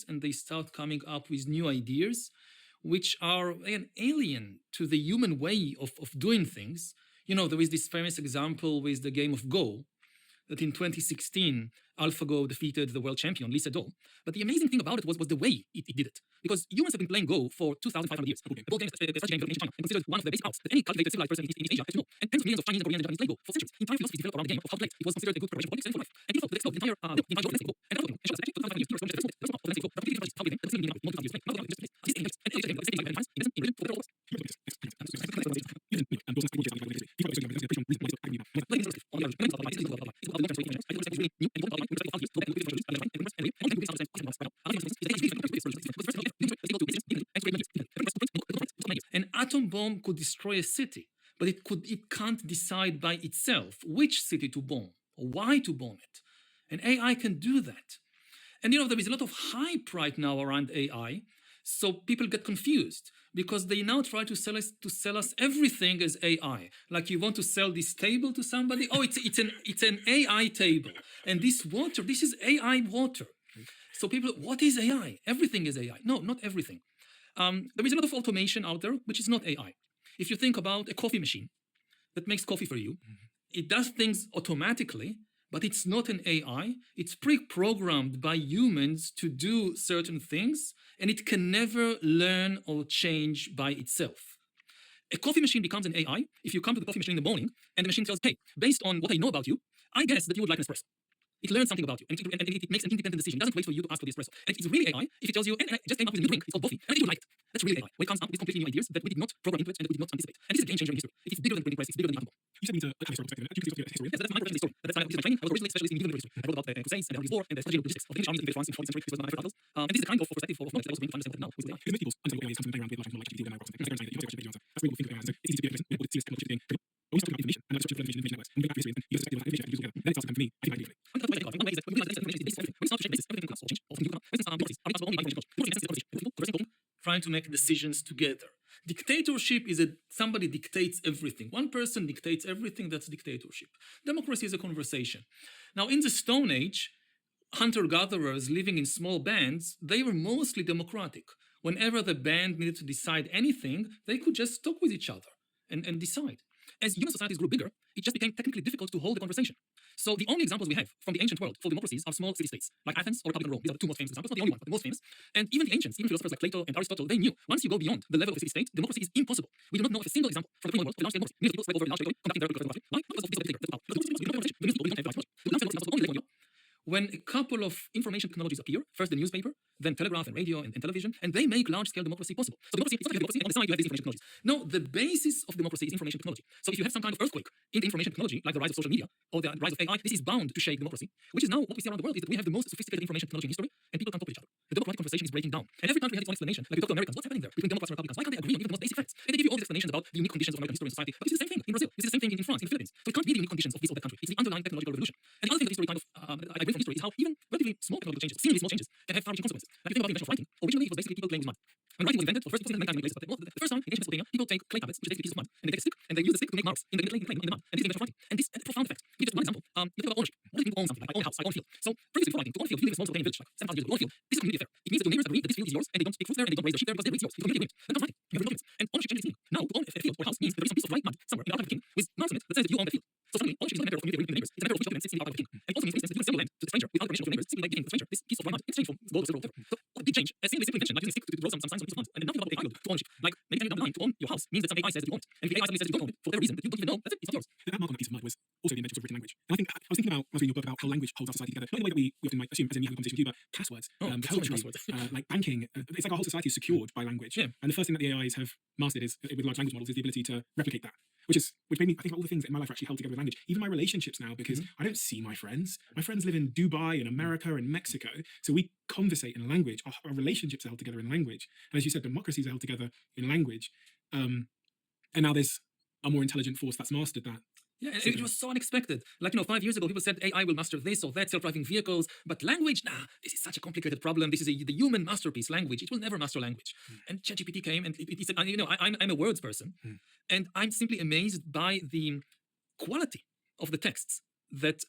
and they start coming up with new ideas, which are again alien to the human way of doing things. There is this famous example with the game of Go, that in 2016, AlphaGo defeated the world champion, Lee Sedol. But the amazing thing about it was the way it did it. Because humans have been playing Go for 2,500 years. The board game is such a game in ancient China and considered one of the basic arts that any cultivated civilized person in Asia has to know. And tens of millions of Chinese and Koreans and Japanese played Go for centuries. Entire philosophies developed around the game of how to play. It was considered a good preparation for politics and for life. And people explored the entire globe, the entire landscape of Go. And AlphaGo and showed us actually 2,500 years, people are the landscape of Go. But the how to game, the same game, multiple years, not just this. This is and it's the same times, in for better or worse. An atom bomb could destroy a city, but it can't decide by itself which city to bomb or why to bomb it. And AI can do that. And there is a lot of hype right now around AI, so people get confused because they now try to sell us everything as AI. Like, you want to sell this table to somebody? Oh, it's an AI table. And this water, this is AI water. So people, what is AI? Everything is AI. No, not everything. There is a lot of automation out there, which is not AI. If you think about a coffee machine that makes coffee for you, it does things automatically, but it's not an AI. It's pre-programmed by humans to do certain things, and it can never learn or change by itself. A coffee machine becomes an AI if you come to the coffee machine in the morning and the machine tells, hey, based on what I know about you, I guess that you would like an espresso. It learns something about you, and it makes an independent decision. It doesn't wait for you to ask for the espresso. And it's really AI if it tells you, and I just came up with a new drink, it's called coffee, and I think you like it. That's really AI. When it comes up with completely new ideas that we did not program into it and that we did not anticipate. And this is a game changer in history. It is bigger than the printing press, it's bigger than the atom bomb. You said me to have a historical perspective. Could you please Yes, that's my professional story. That's my training. I was originally a specialist in medieval history. I wrote about the Crusades and the Harari's War and the strategy of logistics of the English armies in the France in the 14th century. This was one of my favorite articles. And this is the kind of perspective of knowledge that I was being to understand now with AI. Because most people's understanding of AI comes from the background with large language model, like GPT, and now robots. That's very interesting. That's really cool thing about AI. So it's easy to be a person with all the serious technology thing. But when we start talking about information and the structure of information networks, and we go back to history, and you have to perspective of information and use it together, then it starts to come to me, I think I do. One ways that when we start to shape this, everything will change. Often democracies are only by technology. Trying to make decisions together. Dictatorship is somebody dictates everything. One person dictates everything. That's dictatorship. Democracy is a conversation. Now, in the Stone Age, hunter-gatherers living in small bands, they were mostly democratic. Whenever the band needed to decide anything, they could just talk with each other and decide. As human societies grew bigger, it just became technically difficult to hold the conversation. So the only examples we have from the ancient world for democracies are small city-states, like Athens or Republic of Rome. These are the two most famous examples, not the only one, but the most famous. And even the ancients, even philosophers like Plato and Aristotle, they knew once you go beyond the level of a city-state, democracy is impossible. We do not know of a single example from the criminal world of a large-scale democracy. Millions of people spread over a large territory, conducting their political democracy. Why? Not because of this particular power. Because the musical people don't have technology. The large-scale democracy is only level when a couple of information technologies appear, first the newspaper, then telegraph and radio and television, and they make large-scale democracy possible. So democracy, it's not like democracy, on the side you have these information technologies. No, the basis of democracy is information technology. So if you have some kind of earthquake in the information technology, like the rise of social media or the rise of AI, this is bound to shake democracy, which is now what we see around the world, is that we have the most sophisticated information technology in history, and people can't talk to each other. The democratic conversation is breaking down. And every country has its own explanation. Like we talk to Americans, what's happening there between Democrats and Republicans? Why can't they agree on even the most basic facts? And they give you all these explanations about the unique conditions of American history and society. But this is the same thing in Brazil. This is the same thing in France, in the Philippines. So it can't be the unique conditions of this or that country. It's the underlying technological revolution. And the other thing that history kind of I bring from history is how even relatively small technological changes, seemingly small changes, can have far-reaching consequences. Like if you think about the invention of writing, originally it was basically people playing with mud. When writing was invented, or first people mankind made places, but the first time in ancient Mesopotamia, people take clay tablets, which is basically pieces of mud, and they take a stick and they use the stick to make marks in the clay in the mud. And this is the invention of writing. And this is a profound effect. Give just one example. You think about ownership. What do people own something? Like I own a house, I own a field. So previously before writing, to own a field, you live in a small Mesopotamian village, like 7,000 years ago, own a field. This is a community affair. It means that your neighbors agree that this field is yours, and they don't pick fruit there, and they don't raise their sheep there because it's yours. It's a community agreement. Then comes writing. You have documents. And ownership changes its meaning. Now, to own a field or house means that there is some piece of white mud somewhere in the archive of the king with marks on it that says that you own the field. So suddenly, ownership is not a matter of community agreement with neighbors. It's a matter of which document sits in the archive of the king. And it also means, for instance, that you can sell your land to the stranger without permission of your neighbors, simply by giving the stranger this piece of white mud in exchange for gold or silver or whatever. So what a big change. A simple invention, like using a stick to draw some signs on a piece of mud. And then nothing about AI to ownership. Like maybe down the line, to own your house means that some AI says that you own it. And if the AI suddenly says that you don't own it for whatever reason that you don't even know, that's it, it's not yours. That mark on a piece of mud was also the invention of written language. And I think I was thinking about, I was reading your book about how language holds our society together. Not in the way that we often might assume as in we have a conversation with you, but passwords, poetry, like banking. It's like our whole society is secured by language. Yeah. And the first thing that the AIs have mastered is with large language models is the ability to replicate that. Which made me, I think all the things in my life are actually held together with language. Even my relationships now, because I don't see my friends. My friends live in Dubai and America and Mexico. So we conversate in language. Our relationships are held together in language. And as you said, democracies are held together in language. And now there's a more intelligent force that's mastered that. Yeah, and it was so unexpected. Like, 5 years ago, people said AI will master this or that, self-driving vehicles, but language, this is such a complicated problem. This is the human masterpiece, language. It will never master language. And ChatGPT came and it said, I'm a words person, and I'm simply amazed by the quality of the texts that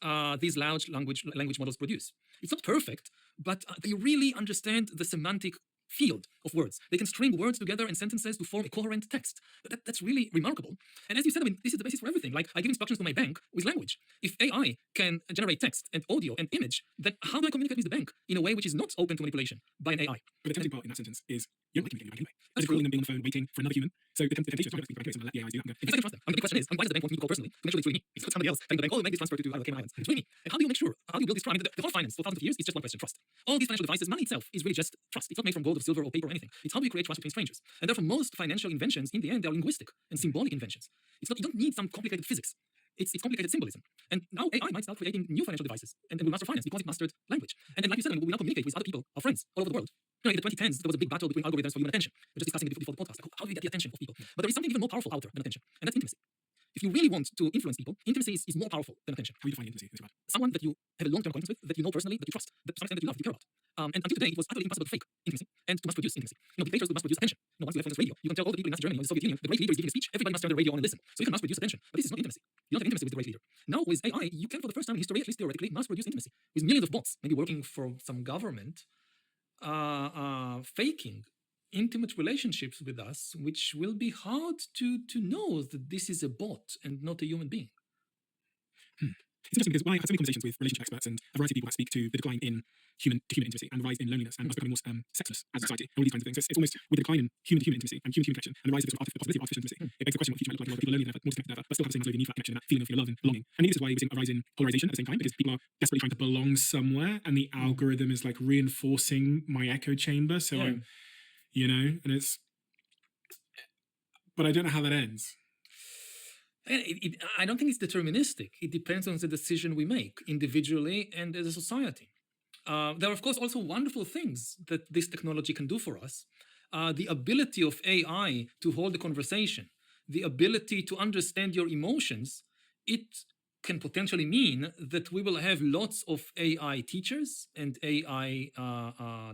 these large language models produce. It's not perfect, but they really understand the semantic field of words. They can string words together and sentences to form a coherent text. That's really remarkable. And as you said, I mean, this is the basis for everything. Like, I give instructions to my bank with language. If AI can generate text and audio and image, then how do I communicate with the bank in a way which is not open to manipulation by an AI? But the tempting part in that sentence is you don't like communicating back anyway. That's calling them being on the phone waiting for another human. So the temptation is I'm going to speak back anyway, so I'm going to let the AIs do that. If I can trust them. I mean, the big question is, why does the bank want me to call personally to make sure it's really me? It's not somebody else telling the bank, oh, make this transfer to Cayman Islands. It's really me. And how do you make sure? How do you build this trust? I mean, the whole finance for thousands of years is just one question: trust. All these financial devices, money itself is really just trust. It's not made from gold or silver or paper or anything. It's how do you create trust between strangers. And therefore, most financial inventions, in the end, they are linguistic and symbolic inventions. It's not, you don't need some complicated physics. It's complicated symbolism. And now AI might start creating new financial devices and will master finance because it mastered language. And like you said, I mean, we now communicate with other people, our friends, all over the world. You know, in the 2010s, there was a big battle between algorithms for human attention. We're just discussing it before the podcast. Like, how do we get the attention of people? But there is something even more powerful out there than attention, and that's intimacy. If you really want to influence people, intimacy is more powerful than attention. How do you define intimacy? Someone that you have a long-term acquaintance with, that you know personally, that you trust, that to some extent that you love, you care about. And until today, it was utterly impossible to fake intimacy and to mass produce intimacy. You know, dictators would mass produce attention. You know, once you have on this radio, you can tell all the people in Nazi Germany or the Soviet Union, the great leader is giving a speech, everybody must turn the radio on and listen. So you can mass produce attention, but this is not intimacy. You don't have intimacy with the great leader. Now with AI, you can, for the first time in history, at least theoretically, mass produce intimacy with millions of bots, maybe working for some government, faking intimate relationships with us, which will be hard to know that this is a bot and not a human being. It's interesting because when I had so many conversations with relationship experts and a variety of people that speak to the decline in human intimacy and the rise in loneliness and us becoming more sexless as a society and all these kinds of things. So it's almost with the decline in human intimacy and human connection and the rise of this sort of possibility of artificial intimacy, it begs the question what the future might look like. People lonely than ever, more disconnected than ever, but still have the same absolute need for that connection, that feeling of love and belonging. And this is why we're seeing a rise in polarization at the same time, because people are desperately trying to belong somewhere and the algorithm is like reinforcing my echo chamber. So I'm, you know, and it's, but I don't know how that ends. I don't think it's deterministic. It depends on the decision we make individually and as a society. There are, of course, also wonderful things that this technology can do for us. The ability of AI to hold a conversation, the ability to understand your emotions, it can potentially mean that we will have lots of AI teachers and AI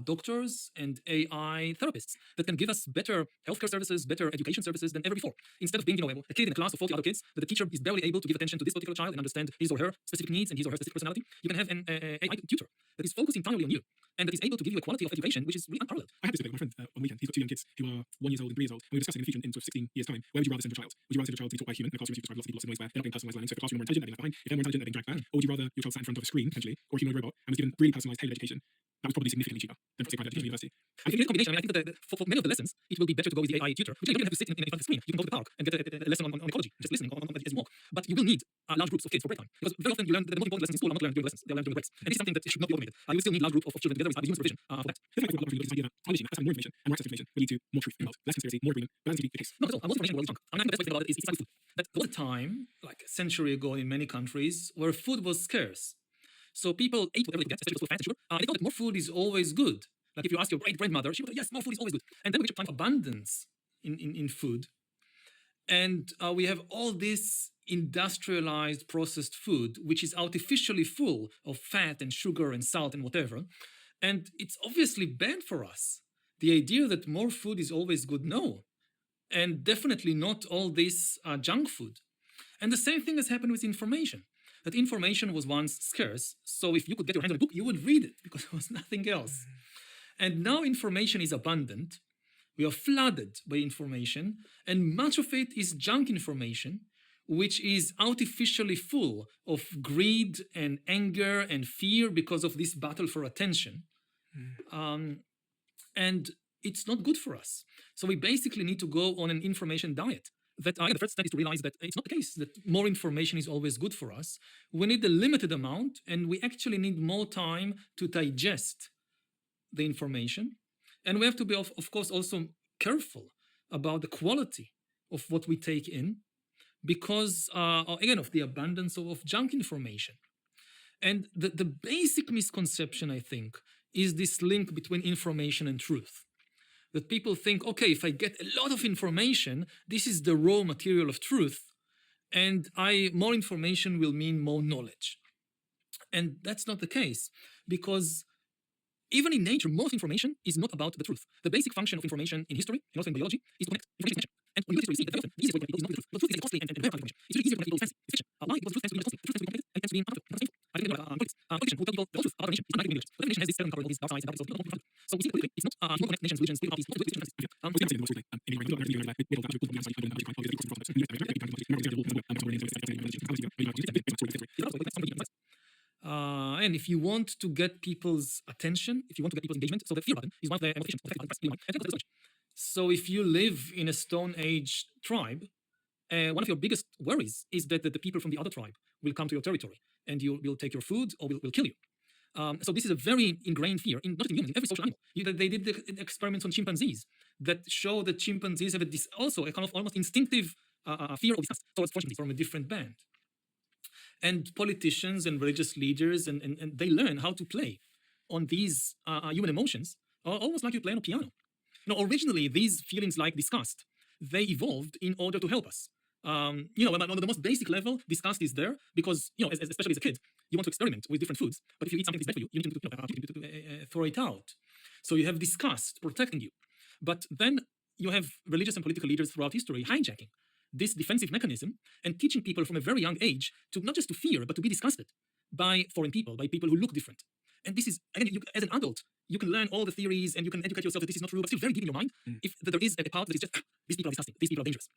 doctors and AI therapists that can give us better healthcare services, better education services than ever before. Instead of being, you know, a kid in a class of 40 other kids, that the teacher is barely able to give attention to this particular child and understand his or her specific needs and his or her specific personality, you can have an AI tutor that is focused entirely on you and that is able to give you a quality of education which is really unparalleled. I had this debate with my friend on the weekend. He's got two young kids who are 1 year old and 3 years old, and we were discussing in the future in sort of 16 years' time, where would you rather send your child? Would you rather send your child to be taught by a human in a classroom, which is described lots of people, lots of ways where they're not getting personalized learning, so if the classroom are more intelligent, they're being left behind. If they're more intelligent, they're being dragged back. Or would you rather your child sat in front of a screen, potentially, or a humanoid robot, and was given really personalized, tailored education? That was probably significantly cheaper than private education at university. I think it's a combination. I mean, I think that for many of the lessons, it will be better to go with the AI tutor, which you don't even have to sit in front of the screen. You can go to the park and get a lesson on ecology, just listening on as you walk. But you will need large groups of kids for break time, because very often you learn the most important lessons in school are not learned during lessons; they are learned during breaks. And this is something that should not be automated. You will still need large group of children together with human supervision for that. I feel like we've got a lot of this idea that publishing, having more information and more access to information will lead to more truth in the world, less conspiracy, more agreement. But that seems to be the case. Not at all. Most information will be junk. I mean, I think the best way to think about it is it's like food. That there was a time, like a century ago in many countries, where food was scarce. So people ate whatever they could get, especially with fat and sugar. They thought that more food is always good. Like if you ask your great-grandmother, she would say, yes, more food is always good. And then we reach a time of abundance in food. And we have all this industrialized processed food, which is artificially full of fat and sugar and salt and whatever. And it's obviously bad for us. The idea that more food is always good, no. And definitely not all this junk food. And the same thing has happened with information. That information was once scarce, so if you could get your hands on a book, you would read it because there was nothing else. And now information is abundant. We are flooded by information, and much of it is junk information, which is artificially full of greed and anger and fear because of this battle for attention. And it's not good for us. So we basically need to go on an information diet. That the first step is to realize that it's not the case that more information is always good for us. We need a limited amount, and we actually need more time to digest the information. And we have to be, of course, also careful about the quality of what we take in because, again, of the abundance of junk information. And the basic misconception, I think, is this link between information and truth. That people think, okay, if I get a lot of information, this is the raw material of truth, and more information will mean more knowledge. And that's not the case, because even in nature, most information is not about the truth. The basic function of information in history, and also in biology, is to connect information to nature. And when you do history, you see that very often the easiest way to connect people is not with the truth. The truth is costly and rare kind of information. It's really easier to connect people with fancy. It's fiction. Why? Because the truth tends to be less costly. The truth tends to be complicated, and it tends to be unprofitable. politician who tell people the whole truth about the nation is not English. The nation has this certain color, all these dark sides, so we see politically, it's not you connect nations, religions, political parties. And if you want to get people's attention, if you want to get people's engagement, so the fear button is one of the motivations of the press. So if you live in a Stone Age tribe, one of your biggest worries is that the people from the other tribe will come to your territory and you will take your food or will kill you. So this is a very ingrained fear, not in humans, in every social animal. They did the experiments on chimpanzees that show that chimpanzees have also a kind of almost instinctive fear of disgust towards chimpanzees from a different band. And politicians and religious leaders, and they learn how to play on these human emotions, almost like you play on a piano. Originally, these feelings like disgust, they evolved in order to help us. On the most basic level, disgust is there because, especially as a kid, you want to experiment with different foods. But if you eat something that's bad for you, you need to throw it out. So you have disgust protecting you. But then you have religious and political leaders throughout history hijacking this defensive mechanism and teaching people from a very young age to not just to fear, but to be disgusted by foreign people, by people who look different. And this is, again, as an adult, you can learn all the theories and you can educate yourself that this is not true, but still very deep in your mind, if there is a part that is just, these people are disgusting, these people are dangerous.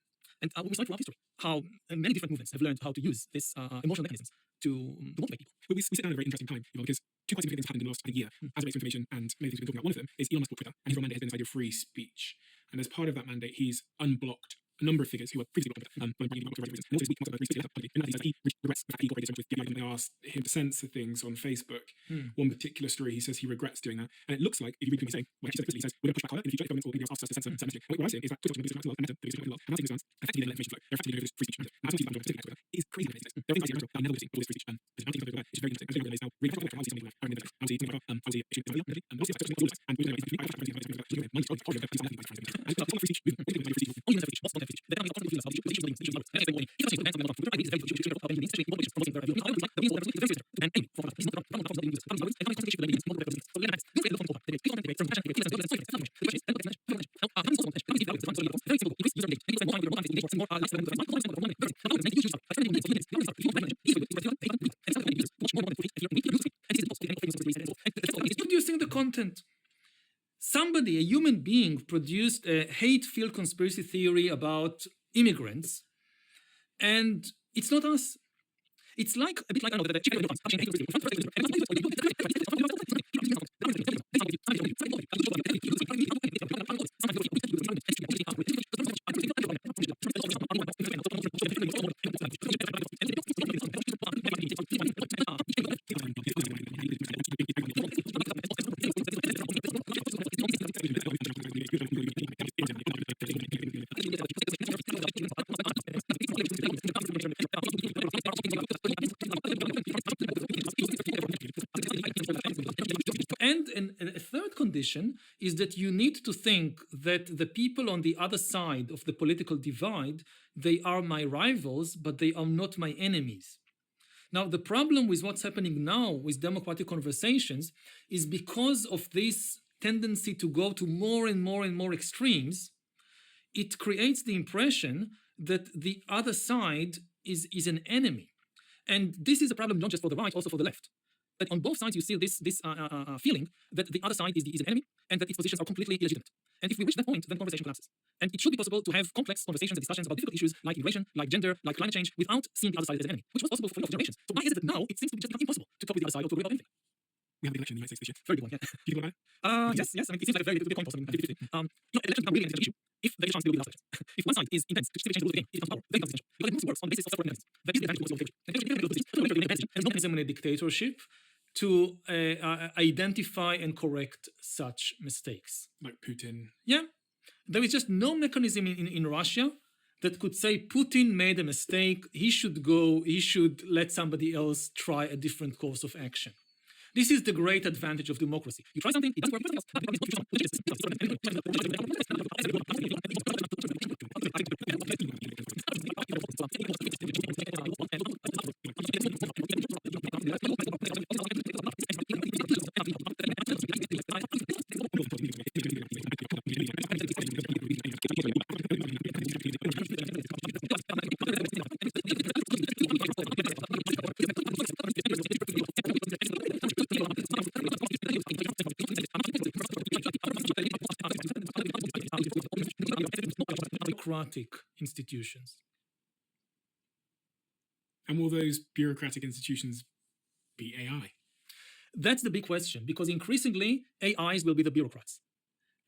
And we saw throughout history how many different movements have learned how to use this emotional mechanisms to motivate people. We sit down at a very interesting time, because two quite significant things happened in the last year as it relates to information, and many things we've been talking about. One of them is Elon Musk bought Twitter, and his mandate has been this idea of free speech. And as part of that mandate, he's unblocked a number of figures who were previously blocked on Twitter, but bringing them up for various reasons. And also this week, he regrets the fact he cooperated with the when they asked him to censor things on Facebook. One particular story, he says he regrets doing that. And it looks like, if you read what he's saying, well, he says, he says, we're going to push back harder in the future if governments or leaders ask us to censor messaging. What I'm saying is that Twitter's going to be a lot, and that's in advance, effectively the information flow. They're effectively doing free speech. Now, as I'm talking about it is crazy amazing. There are things like I've never really seen all this free speech. There's nothing about it, it's very interesting. I think now, really, how do you see something like, how do you think about, and we know producing the content. Somebody, a human being, produced a hate-filled conspiracy theory about immigrants, and it's not us. It's like a bit like, I don't know, And a third condition is that you need to think that the people on the other side of the political divide, they are my rivals, but they are not my enemies. Now, the problem with what's happening now with democratic conversations is because of this tendency to go to more and more and more extremes, it creates the impression that the other side is an enemy. And this is a problem not just for the right, also for the left. That on both sides you see this feeling that the other side is an enemy and that its positions are completely illegitimate. And if we reach that point, then conversation collapses. And it should be possible to have complex conversations and discussions about difficult issues like immigration, like gender, like climate change, without seeing the other side as an enemy, which was possible for generations. So why is it that now it seems to be just impossible to talk with the other side or to agree about anything? We have the election in the United States this year. Very good one, yeah. Do you think about it? Yes. I mean, it seems like a very good point. Also, elections become really an issue if the elections will be the last elections. If one side is intense to change the rules of the game, it becomes power. Then it becomes essential. Because it moves works on the basis of separate mechanisms. That is the advantage of dictatorship. There's no mechanism in a dictatorship to identify and correct such mistakes. Like Putin. Yeah. There is just no mechanism in Russia that could say Putin made a mistake, he should let somebody else try a different course of action. This is the great advantage of democracy. You try something, it doesn't work, bureaucratic institutions. And will those bureaucratic institutions be AI? That's the big question, because increasingly AIs will be the bureaucrats.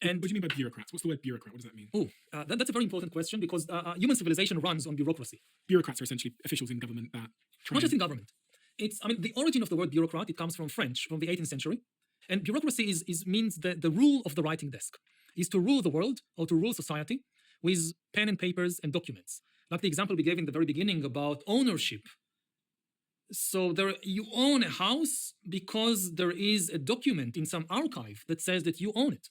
And what do you mean by bureaucrats? What's the word bureaucrat? What does that mean? That's a very important question, because human civilization runs on bureaucracy. Bureaucrats are essentially officials in government that Not just in government. The origin of the word bureaucrat, it comes from French, from the 18th century. And bureaucracy means the rule of the writing desk, is to rule the world or to rule society with pen and papers and documents. Like the example we gave in the very beginning about ownership. So you own a house because there is a document in some archive that says that you own it.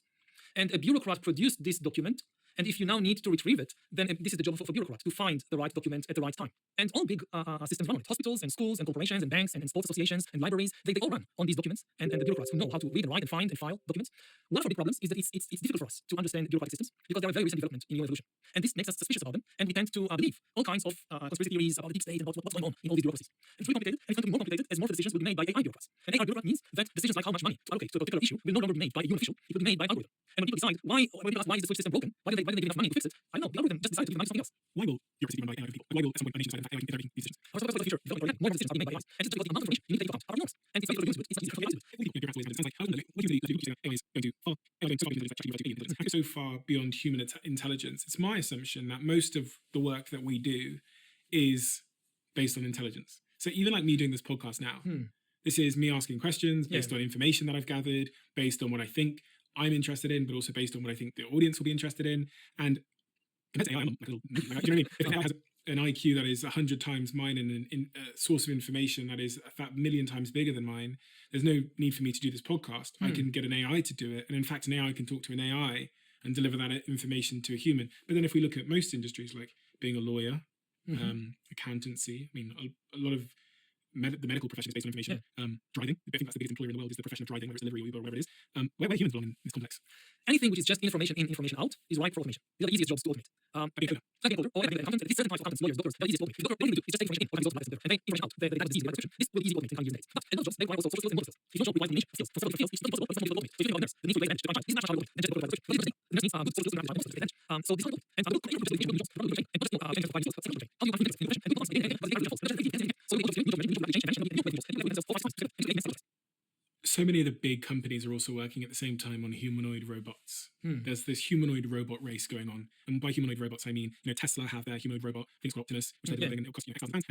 And a bureaucrat produced this document. And if you now need to retrieve it, then this is the job of a bureaucrat, to find the right document at the right time. And all big systems run on it. Hospitals and schools and corporations and banks and sports associations and libraries, they all run on these documents. And the bureaucrats who know how to read and write and find and file documents. One of our big problems is that it's difficult for us to understand bureaucratic systems because they are a very recent development in human evolution. And this makes us suspicious about them. And we tend to believe all kinds of conspiracy theories about the deep state and about what's going on in all these bureaucracies. And it's really complicated, and it's going to be more complicated as more decisions will be made by AI bureaucrats. And AI bureaucrat means that decisions like how much money to allocate to a particular issue will no longer be made by a human official, it will be made by an algorithm. And when people decide when people ask why is the switch system broken, why didn't they give enough money to fix it? I don't know, the algorithm just decided to give money to something else. Why will bureaucracy be run by AI? Why will at some point a nation decide that AI can intervene in these decisions? I was talking about the future development, more decisions are being made by AIs. And just because the amount of information you need to take into account are enormous. And it's very difficult to do it. It's not easy to do it. It sounds like, how do you think AI is going to so far beyond human intelligence? It's my assumption that most of the work that we do is based on intelligence. So even like me doing this podcast now, this is me asking questions based on information that I've gathered, based on what I think I'm interested in, but also based on what I think the audience will be interested in. And compared to AI, I'm like a little, do you know what I mean? If AI has an IQ that is 100 times mine and a source of information that is a million times bigger than mine, there's no need for me to do this podcast. I can get an AI to do it. And in fact, an AI can talk to an AI and deliver that information to a human. But then if we look at most industries, like being a lawyer, accountancy, I mean, a lot of the medical profession is based on information. Driving, I think that's the biggest employer in the world, is the profession of driving, whether it's delivery or Uber or whatever it is. Where humans belong in this complex? Anything which is just information in, information out is ripe for automation. These are the easiest jobs to automate. Like a coder or an accountant, these certain types of accountants, lawyers, doctors, they're the easiest to automate. Because all you do is just take information in, or just and then information out. They kind of easy description. This will be easy to automate in kind of days. But in those jobs, they require also social skills and motor skills. If your job requires niche skills for several fields, it's not possible for some people to automate. So if you think about nurse, the need to rate and define time. This is not how you automate. And just go to the description. But the nurse needs good social skills and good advantage. So this is how you automate. And good jobs, and just and just skills, skills. How do you find this information? And people ask me, but they have so we so many of the big companies are also working at the same time on humanoid robots. There's this humanoid robot race going on. And by humanoid robots, I mean, Tesla have their humanoid robot, things called Optimus, which they're building, and it'll cost £8,000.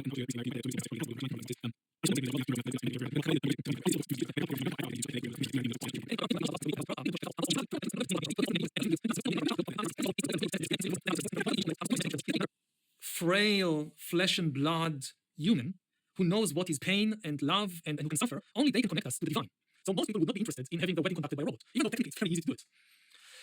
Frail flesh and blood human who knows what is pain and love and who can suffer, only they can connect us to the divine. So most people would not be interested in having the wedding conducted by a robot, even though technically it's very easy to do it.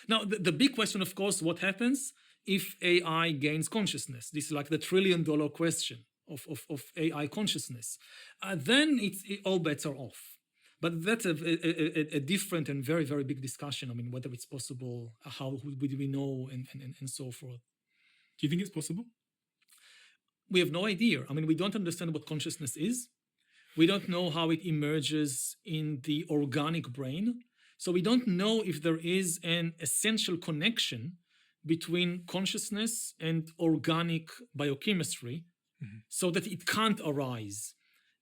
Now, the big question, of course, what happens if AI gains consciousness? This is like the $1 trillion question of AI consciousness. Then all bets are off. But that's a different and very, very big discussion. I mean, whether it's possible, how would we know, and so forth. Do you think it's possible? We have no idea. I mean, we don't understand what consciousness is. We don't know how it emerges in the organic brain. So we don't know if there is an essential connection between consciousness and organic biochemistry, so that it can't arise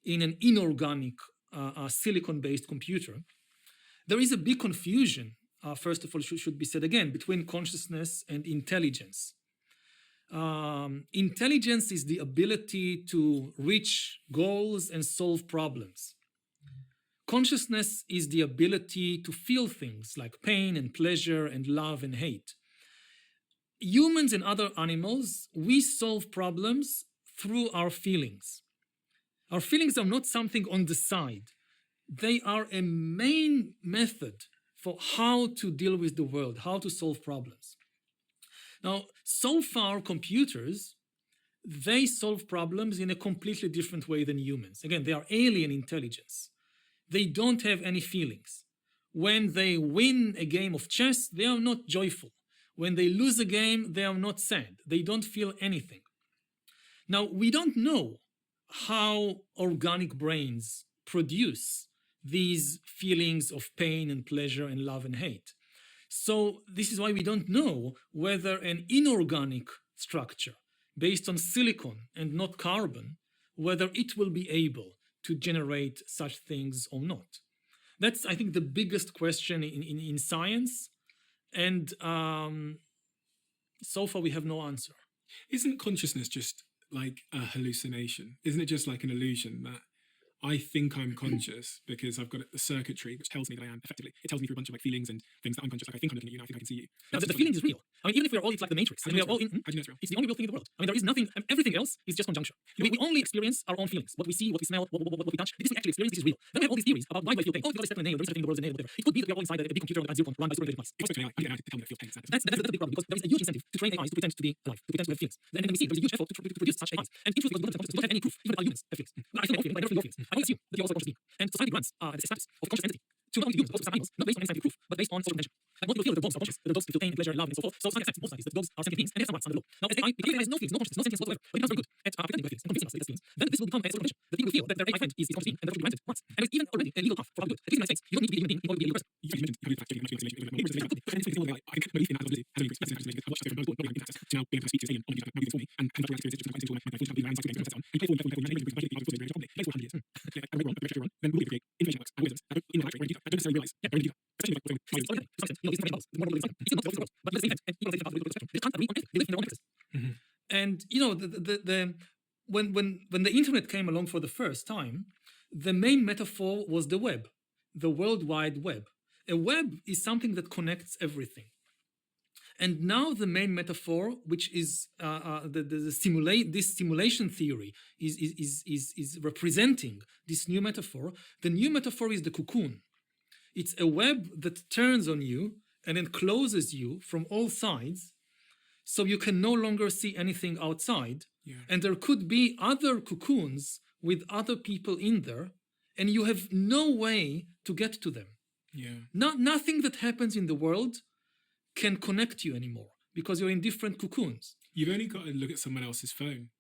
in an inorganic silicon-based computer. There is a big confusion, first of all, should be said again, between consciousness and intelligence. Intelligence is the ability to reach goals and solve problems. Consciousness is the ability to feel things like pain and pleasure and love and hate. Humans and other animals, we solve problems through our feelings. Our feelings are not something on the side. They are a main method for how to deal with the world, how to solve problems. Now, so far, computers, they solve problems in a completely different way than humans. Again, they are alien intelligence. They don't have any feelings. When they win a game of chess, they are not joyful. When they lose a game, they are not sad. They don't feel anything. Now, we don't know how organic brains produce these feelings of pain and pleasure and love and hate. So this is why we don't know whether an inorganic structure based on silicon and not carbon, whether it will be able to generate such things or not. That's, I think, the biggest question in science. And so far, we have no answer. Isn't consciousness just like a hallucination? Isn't it just like an illusion that I think I'm conscious because I've got a circuitry which tells me that I am effectively. It tells me through a bunch of like feelings and things that I'm conscious. Like I think I'm looking at you now, I think I can see you. No, the feeling is real. I mean, even if we are all like the Matrix, and we are all in, How do you know it's real? it's the only real thing in the world. I mean, there is nothing, everything else is just conjecture. We only experience our own feelings. What we see, what we smell, what we touch. This we actually experience, this is real. Then we have all these theories about why do I feel pain. Oh, because I stepped on a nail, there is such a thing in the world as a nail, whatever. It could be that we are all inside a big computer on a zero run by super intelligent mice. It's okay, I get out to tell me that it feels pain. That's the big problem, because there is a huge incentive to train AIs to pretend to be alive, to pretend to have feelings. And then we see there is a huge effort to produce such AIs. And in truth, because we don't have any proof, even that our humans have feelings. I still have feelings, but I never feel your feelings. I only assume that you're also a conscious being. And society grants the status of conscious entity to not only humans, but also some animals, not based on any scientific proof, but based on social convention. Like most people feel that dogs are conscious, that the dogs feel pain, pleasure, love, and so forth. So science accepts most scientists that dogs are sentient beings and they have some rights under the law. Now, as AI, because it has no feelings, no consciousness, no sentience whatsoever, but it becomes very good at pretending to have feelings and convincing us that it has feelings, then this will become a social convention. The people feel that their AI friend is conscious being and that should be granted rights. And there's even already a legal path for how to do it. At least in the United States, you don't need to be a human being in order to be a legal person. You mentioned how do you fact checking I can believe in that ability has only increased access to now being able to speak to this alien on these for me and have that experience just into my full time being and so on and play for then we'll create information networks and wisdoms that in my life I don't necessarily realize they're going to do that. Especially like but let's say that and they can't agree on anything. They live in their own interests. And you know, when the internet came along for the first time, the main metaphor was the web, the World Wide Web. A web is something that connects everything. And now the main metaphor, which is this simulation theory, is representing this new metaphor. The new metaphor is the cocoon. It's a web that turns on you and then closes you from all sides, so you can no longer see anything outside. Yeah. And there could be other cocoons with other people in there, and you have no way to get to them. Yeah. Nothing that happens in the world can connect you anymore because you're in different cocoons. You've only got to look at someone else's phone.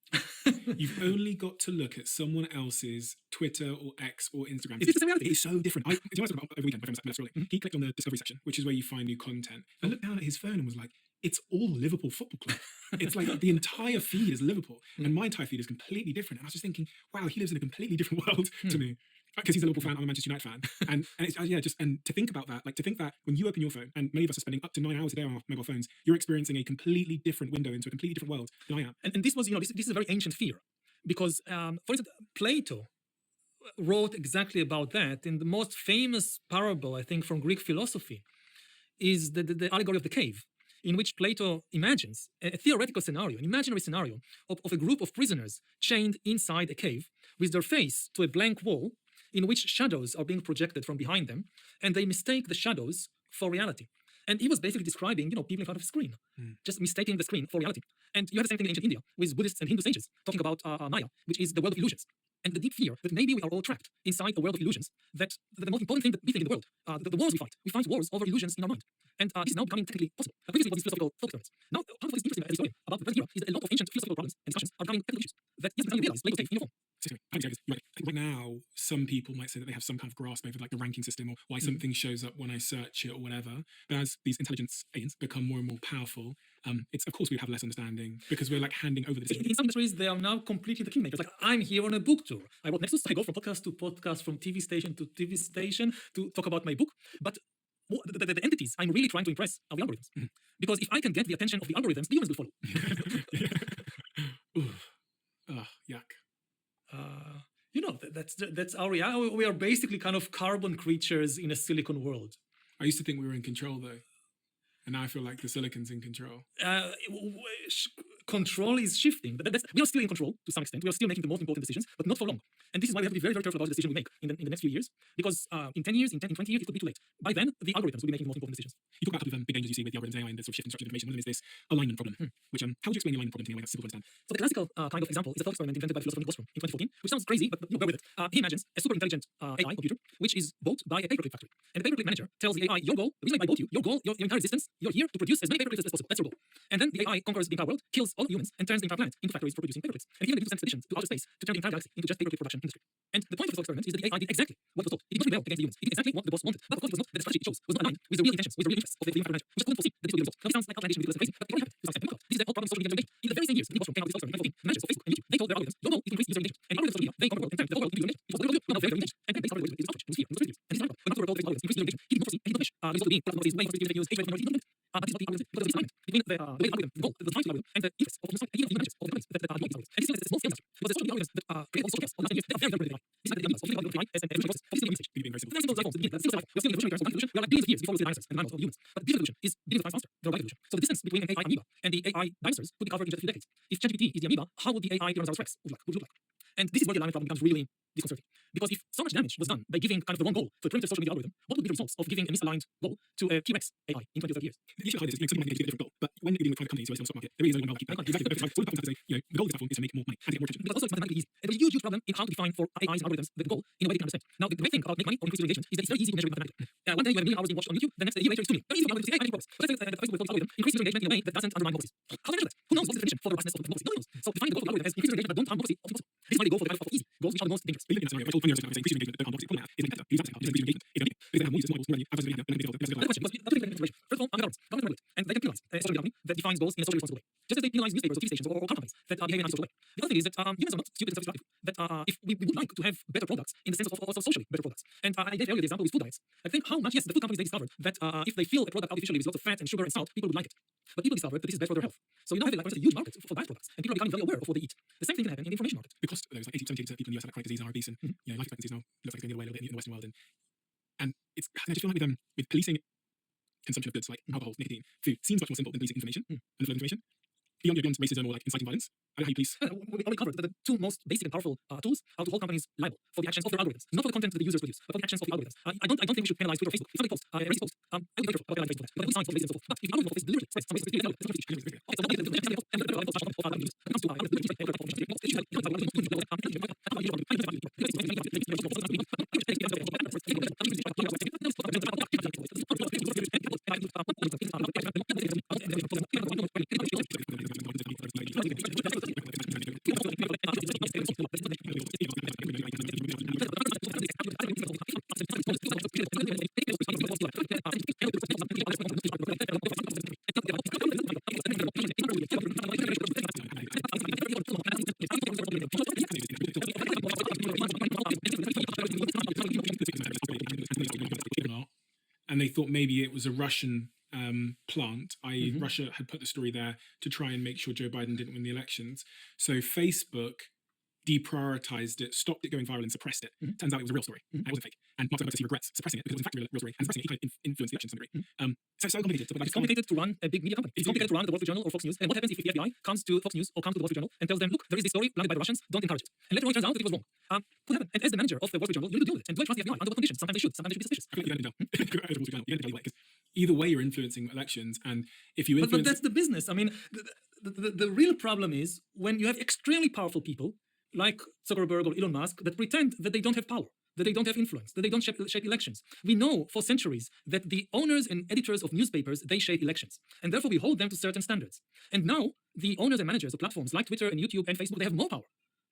You've only got to look at someone else's Twitter or X or Instagram. Is this the reality? It's so different. Over the weekend, my friend Sat, he clicked on the Discovery section, which is where you find new content. I looked down at his phone and was like, it's all Liverpool Football Club. It's like the entire feed is Liverpool. And my entire feed is completely different. And I was just thinking, wow, he lives in a completely different world to me. Because he's a Liverpool fan, I'm a Manchester United fan. And it's, and to think about that, like to think that when you open your phone, and many of us are spending up to 9 hours a day on our mobile phones, you're experiencing a completely different window into a completely different world than I am. And this was, you know, this is a very ancient fear. Because, for instance, Plato wrote exactly about that. In the most famous parable, I think, from Greek philosophy, is the allegory of the cave, in which Plato imagines a theoretical scenario, an imaginary scenario of a group of prisoners chained inside a cave with their face to a blank wall in which shadows are being projected from behind them, and they mistake the shadows for reality. And he was basically describing, you know, people in front of a screen, just mistaking the screen for reality. And you have the same thing in ancient India with Buddhists and Hindu sages talking about Maya, which is the world of illusions. And the deep fear that maybe we are all trapped inside a world of illusions, that the most important thing that we think in the world, the wars we fight wars over illusions in our mind. And this is now becoming technically possible. Previously it was these philosophical thought experiments. Now, part of what is interesting at this point about the present era is that a lot of ancient philosophical problems and discussions are becoming technical issues that yes, we finally realize Plato take in your form. I think right now, some people might say that they have some kind of grasp over like the ranking system or why something shows up when I search it or whatever. But as these intelligence aliens become more and more powerful, it's of course we have less understanding because we're like handing over the decision. In some industries, they are now completely the kingmakers. Like, I'm here on a book tour. I wrote Nexus. I go from podcast to podcast, from TV station to TV station to talk about my book. But the entities I'm really trying to impress are the algorithms. Because if I can get the attention of the algorithms, the humans will follow. Yuck. You know, that's our reality. We are basically kind of carbon creatures in a silicon world. I used to think we were in control though. And now I feel like the silicon's in control. Control is shifting. We are still in control to some extent. We are still making the most important decisions, but not for long. And this is why we have to be very, very careful about the decision we make in the next few years. Because in 10 years, in 20 years, it could be too late. By then, the algorithms will be making the most important decisions. You talk about a couple of big dangers you see with the algorithms AI and the sort of shift in structured information. One of them is this alignment problem, which, how would you explain the alignment problem to me in a way that's simple to understand? So the classical kind of example is a thought experiment invented by the philosopher Bostrom in 2014, which sounds crazy, but you know, bear with it. He imagines a super intelligent AI computer, which is bought by a paperclip factory. And the paperclip manager tells the AI, your goal, the reason I bought you, your goal, your entire existence, you're here to produce as many paperclips as possible. That's your goal. And then the AI conquers the entire world, kills all humans, and turns the entire planet into factories for producing paperclips. And even they do send expeditions to outer space to turn the entire galaxy into just paperclip production industry. And the point of the experiment is that the AI did exactly what was told. It did not rebel against the humans. It did exactly what the boss wanted. But of course, it was not that the strategy it chose was not aligned with the real intentions, with the real interests of the factory manager. We just couldn't foresee that this would be the result. Now, this sounds like outlandish and ridiculous and crazy, but it already happened to some extent. This is the whole problem of social media debate. In the same years, the came out with this also in 2014, the managers of Facebook and YouTube, they told their algorithms, your goal is to increase user engagement. And the algorithms of social media, they conquer the world, and the whole world will be dominated. It was what they will do, not very engaged. And then they started with this outrage, it was fear, it was ridiculous. And this is when after the world told Facebook algorithms, increase user engagement, he did not foresee, and he did not wish. There was also being platform way faster to use, age minority, but this is what the algorithm, because of this alignment between the way the algorithm, the goal, the defined algorithm, and the interests of the site, and even the managers of the companies that develop these algorithms. And this is a small scale industry, because the social media algorithms that create all sorts of chaos over the last 10 years, they are very, very good at AI. This is like the numbers of the algorithm AI as an evolutionary process of this research. Being very simple. Very simple platforms at the beginning, but still survive. We're still in evolutionary terms of evolution. We are like billions of years before we see the dinosaurs and the mammals of humans. But digital evolution is billions of times faster than organic evolution. So the distance between an AI amoeba and the AI dinosaurs could be covered in just a few decades. If ChatGPT is the amoeba, how would the AI Tyrannosaurus Rex look like? And this is where the alignment problem becomes really disconcerting. Because if so much damage was done by giving kind of the wrong goal to a primitive social media algorithm, what would be the results of giving a misaligned goal to a T-Rex AI in 20 or 30 years? The issue behind this is, some people might get a different goal, but when you're dealing with private companies who are still in the stock market, there is only one goal to keep that. Exactly. The platforms have to say, the goal of the platform is to make more money and to get more attention. Because also it's mathematically easy. And there's a huge, huge problem in how to define for AIs and algorithms the goal in a way they can understand. Now, the great thing about make money or increase engagement is that it's very easy to measure it mathematically. One day you have a million hours being watched on YouTube, the next day, a year later, it's 2 million. Very easy for the algorithm to say, hey, I make progress. But let's say that the Facebook algorithm increases user engagement in a way that doesn't undermine policies. How do I measure that? Who knows what's the definition for the robustness of the policy? No one knows. So defining the goal of the algorithm as increasing engagement but don't harm policy, obviously impossible. This is why they go for the kind of easy goals which are the most dangerous. But even in that scenario, which all saying increasing engagement, don't harm policy. The problem now is making better. Use that to increase engagement in a because they have more users, more eyeballs, more revenue, advertising media, and then they Another question, because that's a First of all, I'm governments regulate, and they can penalize a social media company that defines goals in a socially responsible way. Just as they penalize newspapers or TV stations or car companies that behave in a social way. The other thing is that humans are not stupid and self-destructive. That if we would like to have better products in the sense of also socially better products. And I gave earlier the example with food diets. I think how much, yes, the food companies, they discovered that if they fill a product artificially with lots of fat and sugar and salt, people would like it. But people discovered that this is bad for their health. So you now have like, a huge market for diet products, and people are becoming very aware of what they eat. The same thing can happen in the information market. Because those like 80-70% of people in the US have chronic disease and are obese, and life expectancy now looks like it's going away a little bit in the Western world. And it's, I just feel like with policing consumption of goods like alcohol, nicotine, food, seems much more simple than policing information and the flow of information. Beyond racism or like inciting violence, I don't know how you police. We already covered that the two most basic and powerful tools are to hold companies liable for the actions of their algorithms, not for the content that the users produce, but for the actions of the algorithms. I don't think we should penalize Twitter or Facebook. If somebody posts a racist post, I would be careful about penalizing Facebook, but I would sign for racism and so forth. But if the algorithm of Facebook deliberately express some racist opinion, that's not speech. Okay, so nobody can post and the algorithm of our users. When it comes to and they thought maybe it was a Russian plant, i.e. Russia had put the story there to try and make sure Joe Biden didn't win the elections. So Facebook deprioritized it, stopped it going viral and suppressed it. Turns out it was a real story. And it wasn't fake. And Mark Zuckerberg says he regrets suppressing it because it was in fact a real story, and suppressing it, he kind of influenced the election to some degree. So complicated. It's complicated to run a big media company. It's complicated to run the Wall Street Journal or Fox News. And what happens if the FBI comes to Fox News or comes to the Wall Street Journal and tells them, look, there is this story planted by the Russians, don't encourage it. And later on it turns out that it was wrong. What happened? And as the manager of the Wall Street Journal, you need to deal with it. And do I trust the FBI? Under what conditions? Sometimes they should be suspicious. Because either way you're influencing elections, and if you influence... But that's the business. I mean, the real problem is when you have extremely powerful people like Zuckerberg or Elon Musk that pretend that they don't have power, that they don't have influence, that they don't shape elections. We know for centuries that the owners and editors of newspapers, they shape elections. And therefore we hold them to certain standards. And now the owners and managers of platforms like Twitter and YouTube and Facebook, they have more power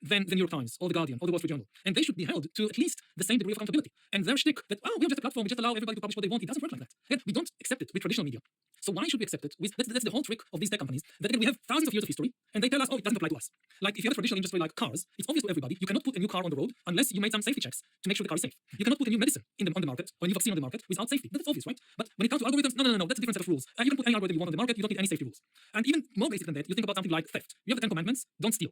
than the New York Times or the Guardian or the Wall Street Journal. And they should be held to at least the same degree of accountability. And their shtick that, oh, we're just a platform, we just allow everybody to publish what they want. It doesn't work like that. Again, we don't accept it with traditional media. So why should we accept it? That's the whole trick of these tech companies. That again, we have thousands of years of history, and they tell us, oh, it doesn't apply to us. Like if you have a traditional industry like cars, it's obvious to everybody. You cannot put a new car on the road unless you made some safety checks to make sure the car is safe. You cannot put a new medicine on the market or a new vaccine on the market without safety. That's obvious, right? But when it comes to algorithms, no. That's a different set of rules. You can put any algorithm you want on the market. You don't need any safety rules. And even more basic than that, you think about something like theft. You have the 10 Commandments: don't steal.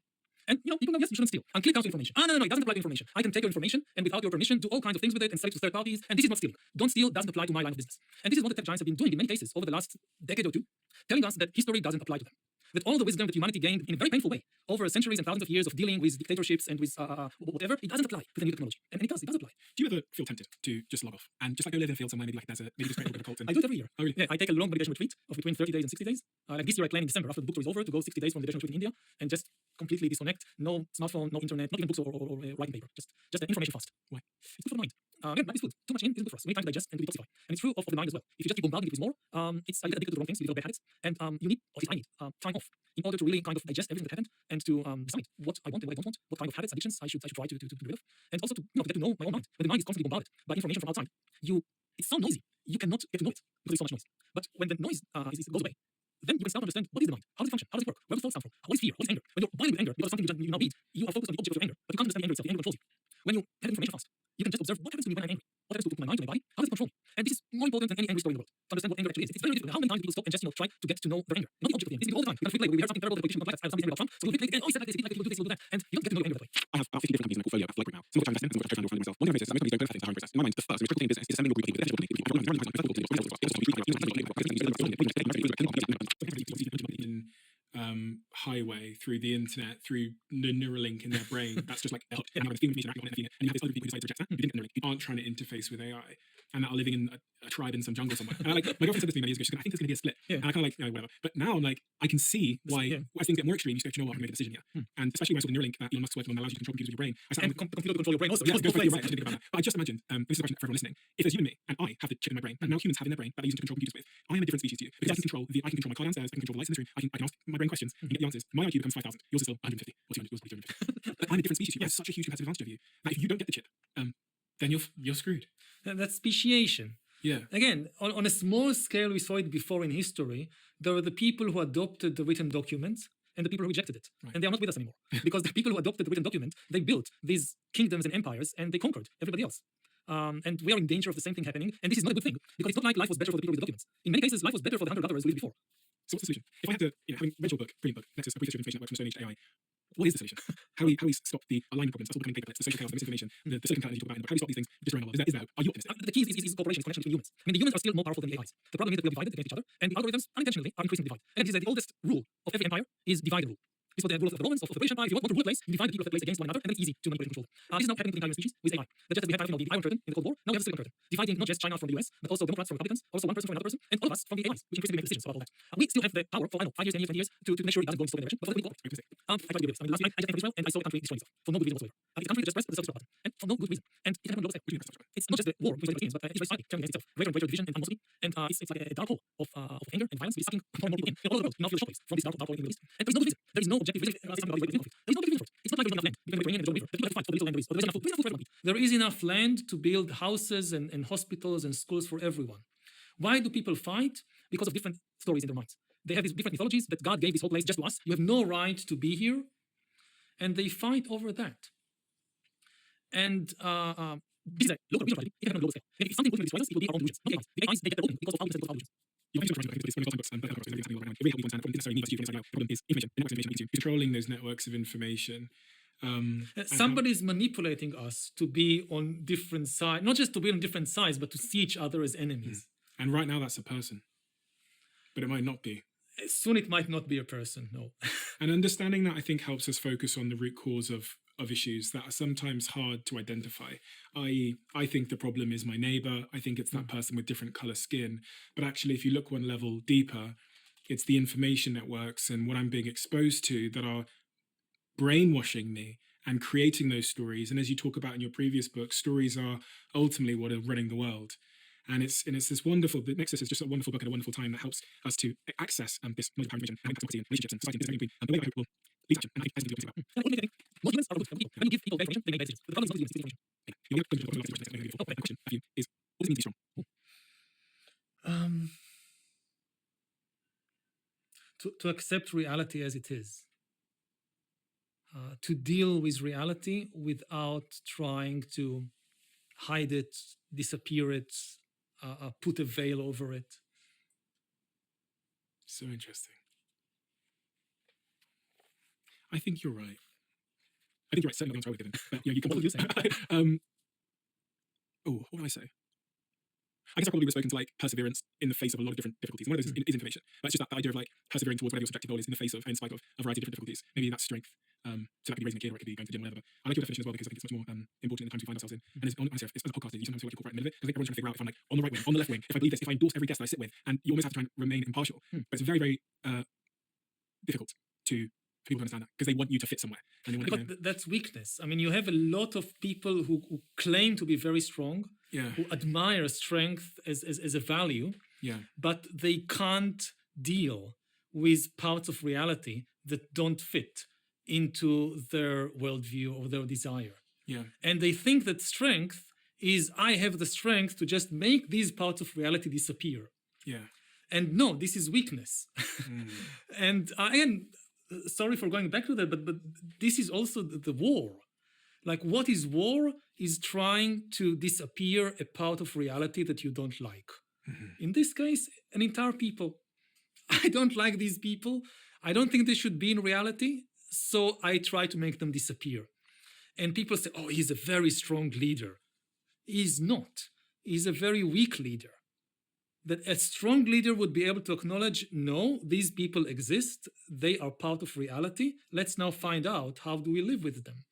And people know, yes, you shouldn't steal. Unclear comes to information. No, it doesn't apply to information. I can take your information and without your permission do all kinds of things with it and sell it to third parties. And this is not stealing. Don't steal doesn't apply to my line of business. And this is what the tech giants have been doing in many cases over the last decade or two, telling us that history doesn't apply to them. That all the wisdom that humanity gained in a very painful way over centuries and thousands of years of dealing with dictatorships and with whatever, it doesn't apply to the new technology. And it does apply. Do you ever feel tempted to just log off and just like go live in a field somewhere, maybe like there's a maybe just a cult? I do it every year. Oh, really? Yeah, I take a long meditation retreat of between 30 days and 60 days. Like this year I plan in December after the book tour is over to go 60 days from the meditation retreat in India and just completely disconnect. No smartphone, no internet, not even books or writing paper. Just the information fast. Why? It's good for the mind. Again, life is good. Too much in isn't good for us. We need time to digest and to detoxify. And it's true of the mind as well. If you just keep bombarding it with more, you get addicted to the wrong things, you develop bad habits, and you need, or at least I need, time off in order to really kind of digest everything that happened and to decide what I want and what I don't want, what kind of habits, addictions I should try to get rid of, and also to get to know my own mind. When the mind is constantly bombarded by information from outside, it's so noisy. You cannot get to know it because there's so much noise. But when the noise goes away, then you can start to understand what is the mind, how does it function, how does it work, where does thoughts come from, what is fear, what is anger. When you're binding with anger because of something you now need, you are focused on the object of your anger, but you can't understand the anger itself. The anger controls you. When you have information fast, you can just observe what happens to me when I'm angry, what happens to my mind, to my body, how does it control me. And this is more important than any angry story in the world to understand what anger actually is. It's very difficult. How many times do people stop and just try to get to know their anger, not the object of the anger. This is all the time. We heard something terrible, the politician got like that, something about Trump, so we click and oh, he said like this, he did like this, he'll do this, he'll do that, and you don't get to know your anger that way. I have about 50 different companies in my portfolio. I have like right now. Some of which I'm investing, some of which I'm trying to myself. One of them is I'm making these very good things are process. In my mind, the first, which critical business is assembling a group of people with highway through the internet, through the Neuralink in their brain. That's just like and I'm going to feed information, acting on it, and you have this other people who decide to reject that. Who didn't get Neuralink, who aren't trying to interface with AI, and that are living in a tribe in some jungle somewhere. And my girlfriend said this to me many years ago. She's like, I think there's going to be a split. And I kind of like, whatever. But now I'm like, I can see why as things get more extreme, you go, you know what, I'm going to make a decision here. And especially when I saw the Neuralink that Elon Musk's working on that allows you to control computers with your brain. I sat and computer control your brain also. Yeah, right. I didn't think about that. But I just imagined, this is a question for everyone listening. If there's you and me, and I have the chip in my brain, and now humans have in their brain that they use to control computers with, I am a different species to you. Because I can control my car downstairs, I can control the lights in this room, I can ask my brain questions and get the answers. My IQ becomes 5,000. Yours is still 150 or 200, yours will be 250. But I'm a different species to you. I have such a huge competitive advantage over you. That if you don't get the chip, then you're screwed. That's speciation. Yeah. Again, on a small scale, we saw it before in history. There were the people who adopted the written documents and the people who rejected it. Right. And they are not with us anymore. Because the people who adopted the written document, they built these kingdoms and empires and they conquered everybody else. And we are in danger of the same thing happening. And this is not a good thing because it's not like life was better for the people with the documents. In many cases, life was better for the hunter-gatherers who lived before. So what's the solution? If I had to, having read your book, brilliant book, Nexus, a brief history of information networks from Stone Age to AI, what is the solution? How we stop the alignment problems, that's all becoming paperless, the social chaos, the misinformation, the silicon cloud that you talk about in the book. How do we stop these things just around the world? Is that, are you optimistic? The key is cooperation, connection between humans. I mean, the humans are still more powerful than the AIs. The problem is that we are divided against each other, and the algorithms unintentionally are increasing the divide. And this is the oldest rule of every empire is divide and rule. This was the rule of the Romans, of the British Empire. If you want to rule a place, you divide the people of that place against one another, and then it's easy to manipulate and control them. This is now happening to the entire human species with AI. That just as we had the Iron Curtain in the Cold War, now we have the Silicon Curtain, dividing not just China from the US, but also Democrats from Republicans, also one person from another person, and all of us from the AIs, which increasingly make decisions about all that. We still have the power for, I don't know, 5 years, 10 years, 20 years to make sure it doesn't go in so many directions, but for that we cooperate. I try to do this. I mean, last week I just came from Israel, and I saw the country destroying itself for no good reason whatsoever. The country just pressed the self-destruct button, and for no good reason. And it happened on global scale. It's not just the war between Palestinians, but Israel's fighting against itself. Greater and greater division and animosity, and it's like a dark hole of anger and violence, which is sucking more and more people in all over the world. You now feel the shockwaves from this dark hole in the Middle East. And there is no good reason. There is no objective reason. There is no objective reason for it. It's not like there is enough land between the Mediterranean and the Jordan River. The people have to fight for the little land there is. Or there is enough food. There is enough food for everyone. There is enough land to build houses and hospitals and schools for everyone. Why do people fight? Because of different stories in their minds. They have these different mythologies that God gave this whole place just to us. You have no right to be here. And they fight over that. And this is a local regional tragedy. It happened on a global scale. And if something ultimately destroys us, it will be our own delusions, not the AIs. The AIs, they get their own because of how we sense those delusions. You might be surprised when you books and it really helps you understand what necessarily needs to the problem is information, the networks of information, controlling those networks of information. Somebody's manipulating us to be on different sides, not just to be on different sides, but to see each other as enemies. And right now that's a person, but it might not be. Soon it might not be a person, no. And understanding that, I think, helps us focus on the root cause of issues that are sometimes hard to identify. I think the problem is my neighbor. I think it's that person with different color skin. But actually, if you look one level deeper, it's the information networks and what I'm being exposed to that are brainwashing me and creating those stories. And as you talk about in your previous book, stories are ultimately what are running the world. And it's this wonderful, the Nexus is just a wonderful book at a wonderful time that helps us to access this knowledge of information and impact and relationships and society and between the way I hope will lead to action. And I think that's what we're talking about. Most humans are good people. When you give people bad information, they make bad decisions. But the problem is not giving information. Your question for you is, what does it mean to be strong? To accept reality as it is. To deal with reality without trying to hide it, disappear it, put a veil over it. So interesting. I think you're right. I think you're right. Certainly, I'm with it. But you can. What would you say? What do I say? I guess I probably was spoken to like perseverance in the face of a lot of different difficulties. One of those is information. But it's just that idea of like persevering towards whatever your subjective goal is in the face of, in spite of a variety of different difficulties. Maybe that's strength. So that could be raising a kid, or it could be going to the gym, whatever. But I like your definition as well because I think it's much more important in the times we find ourselves in. And it's as a podcaster, you sometimes feel like you're caught right in the middle of it. I think everyone's trying to figure out if I'm like on the right wing, on the left wing, if I believe this, if I endorse every guest that I sit with, and you almost have to try and remain impartial. But it's very, very difficult for people to understand that because they want you to fit somewhere. And they want but that's weakness. I mean, you have a lot of people who claim to be very strong, who admire strength as a value, but they can't deal with parts of reality that don't fit into their worldview or their desire. And they think that strength is, I have the strength to just make these parts of reality disappear. And no, this is weakness. And again, sorry for going back to that, but this is also the war. Like, what is war? Is trying to disappear a part of reality that you don't like. In this case, an entire people. I don't like these people. I don't think they should be in reality. So I try to make them disappear. And people say, oh, he's a very strong leader. He's not. He's a very weak leader. That a strong leader would be able to acknowledge, no, these people exist. They are part of reality. Let's now find out, how do we live with them?